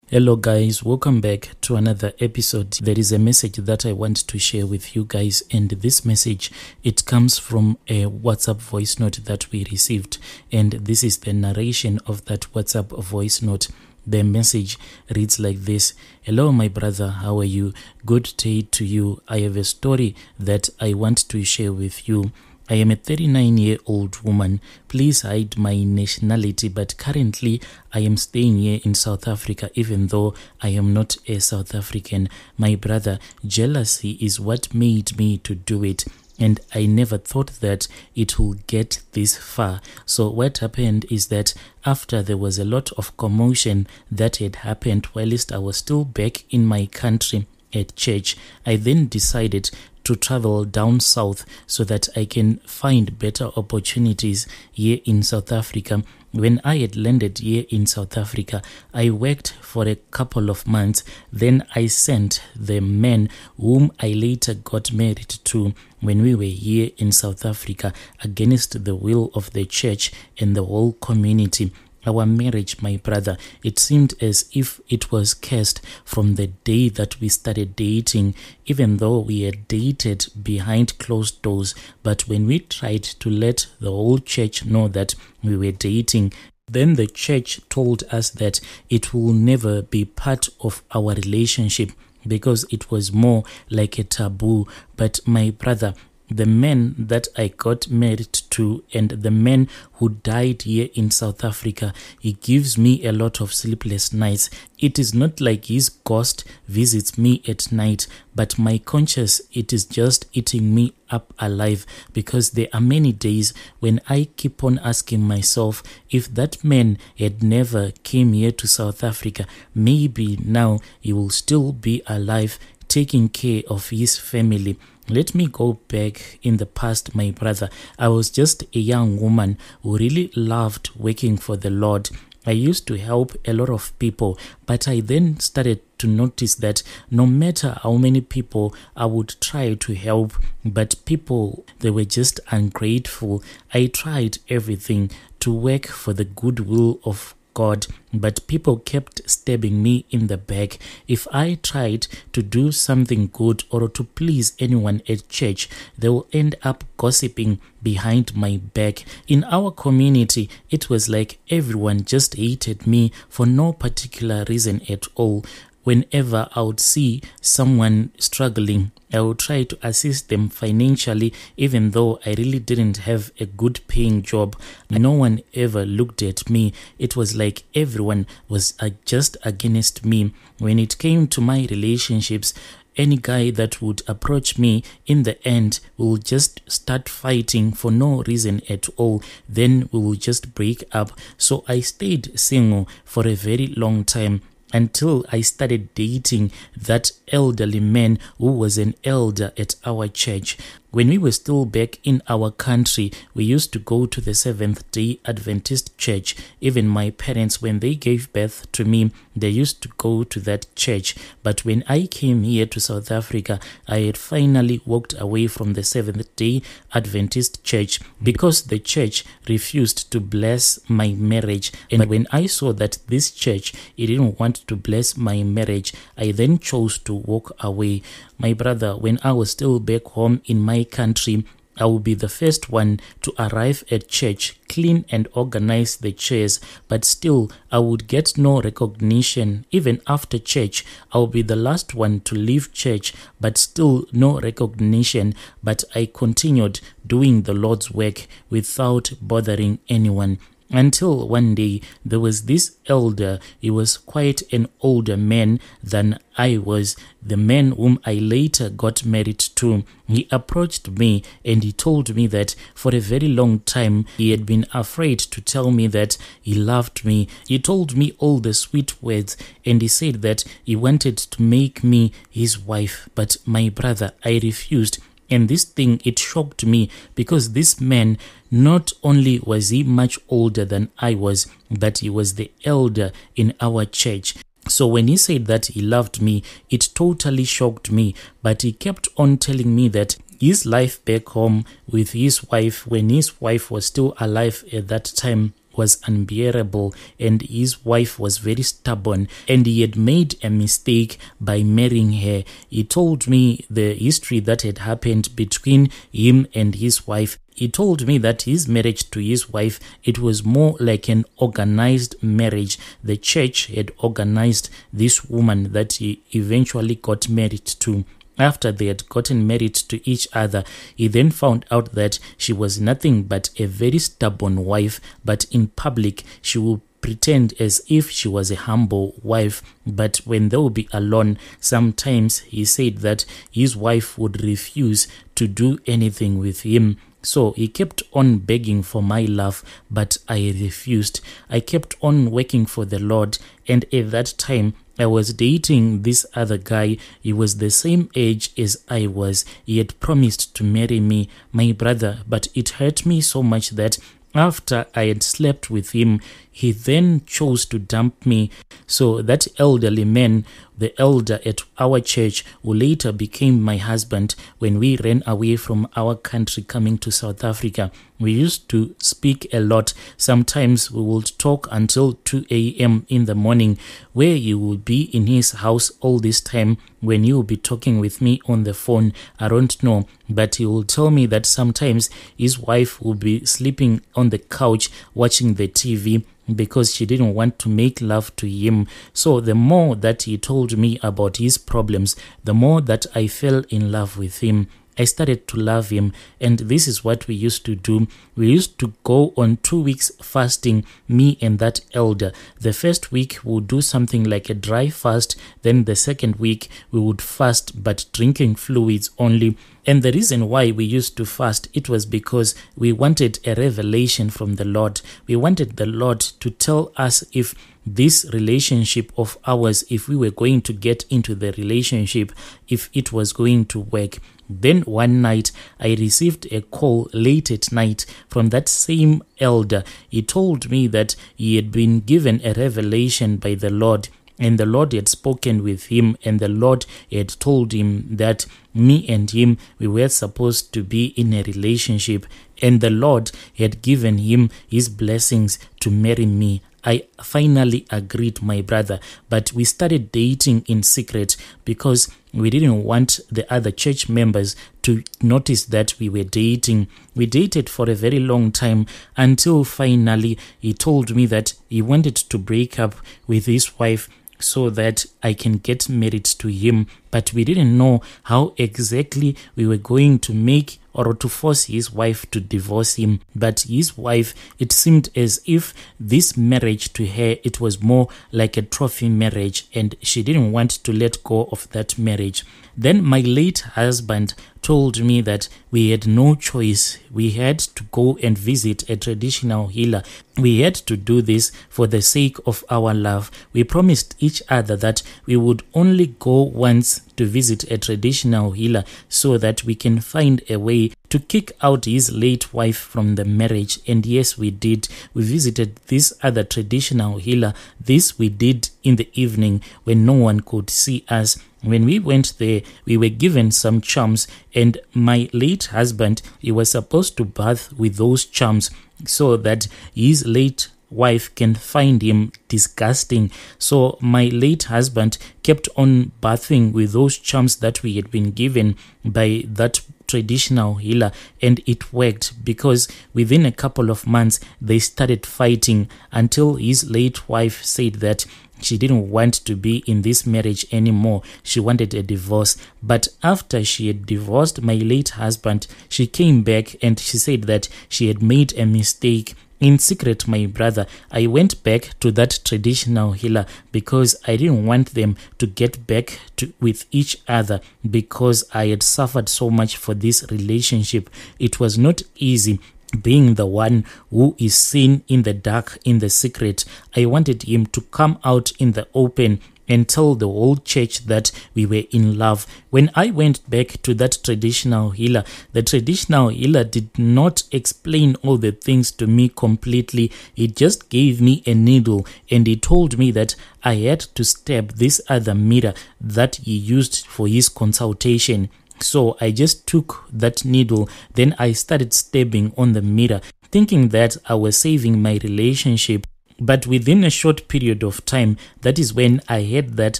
Hello guys, welcome back to another episode. There is a message that I want to share with you guys, and this message, it comes from a WhatsApp voice note that we received, and this is the narration of that WhatsApp voice note. The message reads like this: Hello my brother, how are you? Good day to you. I have a story that I want to share with you. I am a 39-year-old woman. Please hide my nationality, but currently I am staying here in South Africa, even though I am not a South African. My brother, jealousy is what made me to do it, and I never thought that it will get this far. So what happened is that after there was a lot of commotion that had happened whilst I was still back in my country at church, I then decided to travel down south so that I can find better opportunities here in South Africa. When I had landed here in South Africa, I worked for a couple of months. Then I sent the man whom I later got married to when we were here in South Africa against the will of the church and the whole community. Our marriage, my brother, it seemed as if it was cursed from the day that we started dating, even though we had dated behind closed doors. But when we tried to let the whole church know that we were dating, then the church told us that it will never be part of our relationship because it was more like a taboo. But my brother, the man that I got married to and the man who died here in South Africa, he gives me a lot of sleepless nights. It is not like his ghost visits me at night, but my conscience, it is just eating me up alive, because there are many days when I keep on asking myself, if that man had never came here to South Africa, maybe now he will still be alive, taking care of his family. Let me go back in the past, my brother. I was just a young woman who really loved working for the Lord. I used to help a lot of people, but I then started to notice that no matter how many people I would try to help, but people, they were just ungrateful. I tried everything to work for the goodwill of God, but people kept stabbing me in the back. If I tried to do something good or to please anyone at church, they will end up gossiping behind my back. In our community, it was like everyone just hated me for no particular reason at all. Whenever I would see someone struggling, I would try to assist them financially, even though I really didn't have a good paying job. No one ever looked at me. It was like everyone was just against me. When it came to my relationships, any guy that would approach me, in the end, we will just start fighting for no reason at all. Then we will just break up. So I stayed single for a very long time, until I started dating that elderly man who was an elder at our church. When we were still back in our country, we used to go to the Seventh-day Adventist Church. Even my parents, when they gave birth to me, they used to go to that church. But when I came here to South Africa, I had finally walked away from the Seventh-day Adventist Church because the church refused to bless my marriage. And when I saw that this church, it didn't want to bless my marriage, I then chose to walk away. My brother, when I was still back home in my country, I will be the first one to arrive at church, clean and organize the chairs, but still I would get no recognition. Even after church, I will be the last one to leave church, but still no recognition. But I continued doing the Lord's work without bothering anyone. Until one day, there was this elder. He was quite an older man than I was, the man whom I later got married to. He approached me and he told me that for a very long time, he had been afraid to tell me that he loved me. He told me all the sweet words, and he said that he wanted to make me his wife. But my brother, I refused. And this thing, it shocked me, because this man, not only was he much older than I was, but he was the elder in our church. So when he said that he loved me, it totally shocked me. But he kept on telling me that his life back home with his wife, when his wife was still alive at that time, was unbearable, and his wife was very stubborn, and he had made a mistake by marrying her. He told me the history that had happened between him and his wife. He told me that his marriage to his wife, it was more like an organized marriage. The church had organized this woman that he eventually got married to. After they had gotten married to each other, he then found out that she was nothing but a very stubborn wife, but in public she would pretend as if she was a humble wife. But when they would be alone, sometimes he said that his wife would refuse to do anything with him. So he kept on begging for my love, but I refused. I kept on working for the Lord, and at that time I was dating this other guy. He was the same age as I was. He had promised to marry me, my brother, but it hurt me so much that after I had slept with him, he then chose to dump me. So that elderly man, the elder at our church, who later became my husband when we ran away from our country coming to South Africa, we used to speak a lot. Sometimes we would talk until 2 a.m. in the morning, where he would be in his house all this time when he would be talking with me on the phone. I don't know, but he will tell me that sometimes his wife would be sleeping on the couch watching the TV because she didn't want to make love to him. So the more that he told me about his problems, the more that I fell in love with him. I started to love him, and this is what we used to do. We used to go on 2 weeks fasting, me and that elder. The first week we would do something like a dry fast, then the second week we would fast but drinking fluids only. And the reason why we used to fast, it was because we wanted a revelation from the Lord. We wanted the Lord to tell us if this relationship of ours, if we were going to get into the relationship, if it was going to work. Then one night I received a call late at night from that same elder. He told me that he had been given a revelation by the Lord, and the Lord had spoken with him, and the Lord had told him that me and him, we were supposed to be in a relationship, and the Lord had given him his blessings to marry me. I finally agreed, my brother, but we started dating in secret because we didn't want the other church members to notice that we were dating. We dated for a very long time until finally he told me that he wanted to break up with his wife so that I can get married to him. But we didn't know how exactly we were going to make or to force his wife to divorce him. But his wife, it seemed as if this marriage to her, it was more like a trophy marriage, and she didn't want to let go of that marriage. Then my late husband told me that we had no choice. We had to go and visit a traditional healer. We had to do this for the sake of our love. We promised each other that we would only go once to visit a traditional healer so that we can find a way to kick out his late wife from the marriage. And yes, we did. We visited this other traditional healer. This we did in the evening when no one could see us. When we went there, we were given some charms, and my late husband, he was supposed to bath with those charms so that his late wife can find him disgusting. So my late husband kept on bathing with those charms that we had been given by that traditional healer, and it worked because within a couple of months they started fighting until his late wife said that she didn't want to be in this marriage anymore. She wanted a divorce. But after she had divorced my late husband, she came back and she said that she had made a mistake. In secret, my brother, I went back to that traditional healer because I didn't want them to get back with each other because I had suffered so much for this relationship. It was not easy being the one who is seen in the dark, in the secret. I wanted him to come out in the open and tell the whole church that we were in love. When I went back to that traditional healer, the traditional healer did not explain all the things to me completely. He just gave me a needle and he told me that I had to stab this other mirror that he used for his consultation. So I just took that needle, then I started stabbing on the mirror thinking that I was saving my relationship. But within a short period of time, that is when I heard that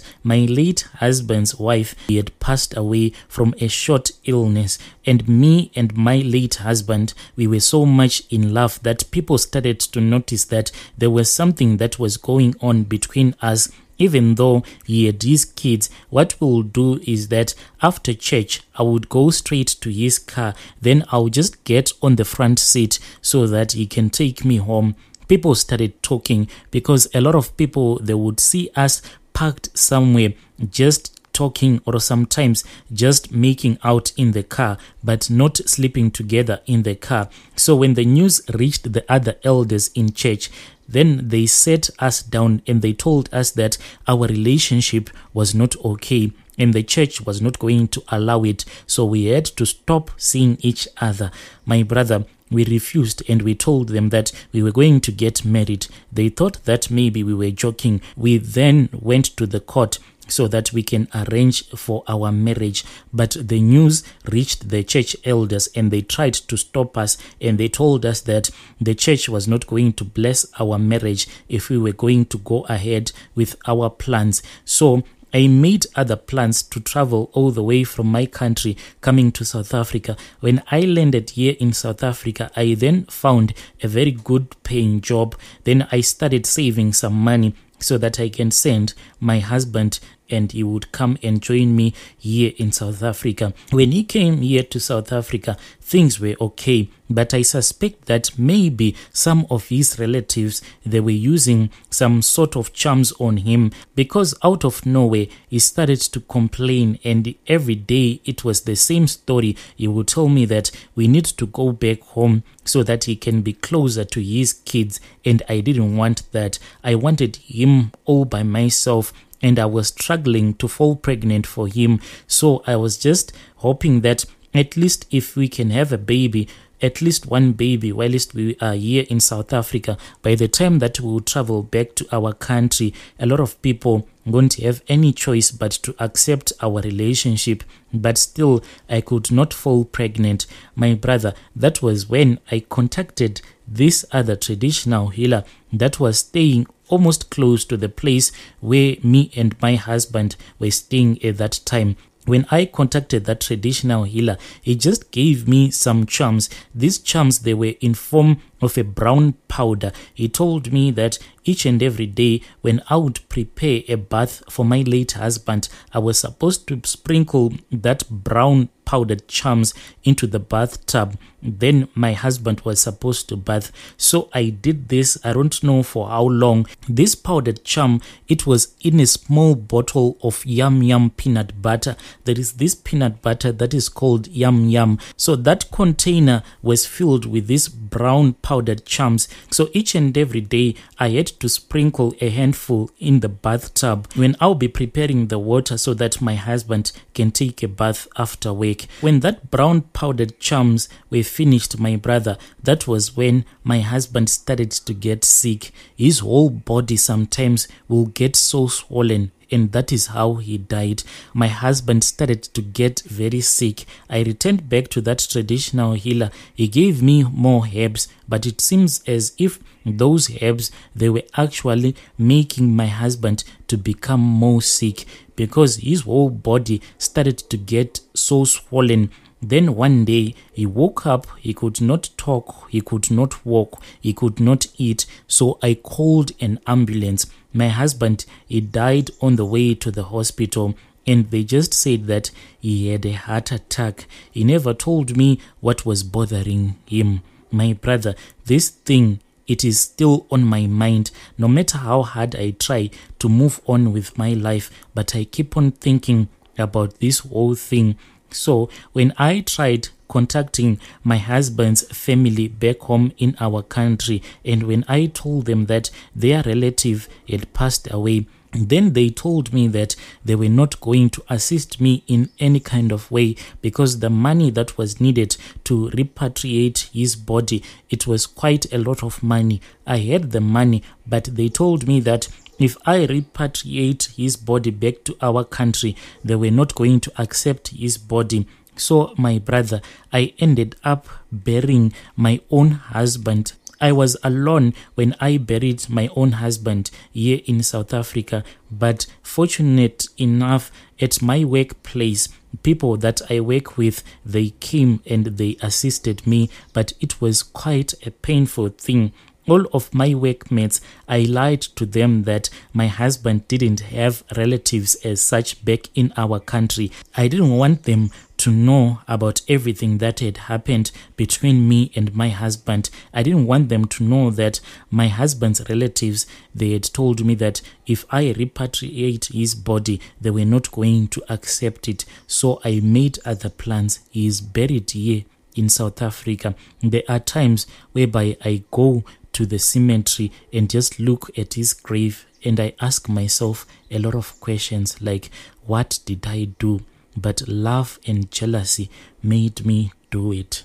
my late husband's wife had passed away from a short illness. And me and my late husband, we were so much in love that people started to notice that there was something that was going on between us. Even though he had his kids, what we'll do is that after church, I would go straight to his car. Then I'll just get on the front seat so that he can take me home. People started talking because a lot of people, they would see us parked somewhere just talking, or sometimes just making out in the car, but not sleeping together in the car. So when the news reached the other elders in church, then they sat us down and they told us that our relationship was not okay and the church was not going to allow it. So we had to stop seeing each other. My brother, we refused and we told them that we were going to get married. They thought that maybe we were joking. We then went to the court so that we can arrange for our marriage. But the news reached the church elders and they tried to stop us, and they told us that the church was not going to bless our marriage if we were going to go ahead with our plans. So I made other plans to travel all the way from my country coming to South Africa. When I landed here in South Africa, I then found a very good paying job. Then I started saving some money so that I can send my husband and he would come and join me here in South Africa. When he came here to South Africa, things were okay, but I suspect that maybe some of his relatives, they were using some sort of charms on him, because out of nowhere he started to complain, and every day it was the same story. He would tell me that we need to go back home so that he can be closer to his kids, and I didn't want that. I wanted him all by myself, and I was struggling to fall pregnant for him. So I was just hoping that at least if we can have a baby, at least one baby, whilst we are here in South Africa, by the time that we will travel back to our country, a lot of people won't have any choice but to accept our relationship. But still, I could not fall pregnant. My brother, that was when I contacted this other traditional healer that was staying almost close to the place where me and my husband were staying at that time. When I contacted that traditional healer, he just gave me some charms. These charms, they were in form of a brown powder. He told me that each and every day when I would prepare a bath for my late husband, I was supposed to sprinkle that brown powdered charms into the bathtub. Then my husband was supposed to bath. So I did this, I don't know for how long. This powdered charm, it was in a small bottle of yum yum peanut butter. There is this peanut butter that is called yum yum. So that container was filled with this brown powdered charms. So each and every day I had to sprinkle a handful in the bathtub when I'll be preparing the water so that my husband can take a bath after work. When that brown powdered charms were finished, my brother, that was when my husband started to get sick. His whole body sometimes will get so swollen, and that is how he died. My husband started to get very sick. I returned back to that traditional healer. He gave me more herbs, but it seems as if those herbs, they were actually making my husband to become more sick, because his whole body started to get so swollen. Then one day he woke up, he could not talk, he could not walk, he could not eat. So I called an ambulance. My husband, he died on the way to the hospital, and they just said that he had a heart attack. He never told me what was bothering him. My brother, this thing, it is still on my mind. No matter how hard I try to move on with my life, but I keep on thinking about this whole thing. So when I tried contacting my husband's family back home in our country, and when I told them that their relative had passed away, then they told me that they were not going to assist me in any kind of way, because the money that was needed to repatriate his body, it was quite a lot of money. I had the money, but they told me that if I repatriate his body back to our country, they were not going to accept his body. So, my brother, I ended up burying my own husband. I was alone when I buried my own husband here in South Africa, but fortunate enough, at my workplace, people that I work with, they came and they assisted me, but it was quite a painful thing. All of my workmates, I lied to them that my husband didn't have relatives as such back in our country. I didn't want them to know about everything that had happened between me and my husband. I didn't want them to know that my husband's relatives, they had told me that if I repatriate his body, they were not going to accept it. So I made other plans. He is buried here in South Africa. There are times whereby I go to the cemetery and just look at his grave and I ask myself a lot of questions like, what did I do? But love and jealousy made me do it.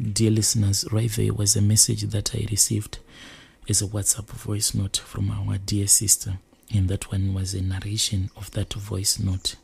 Dear listeners, right there was a message that I received as a WhatsApp voice note from our dear sister, and that one was a narration of that voice note.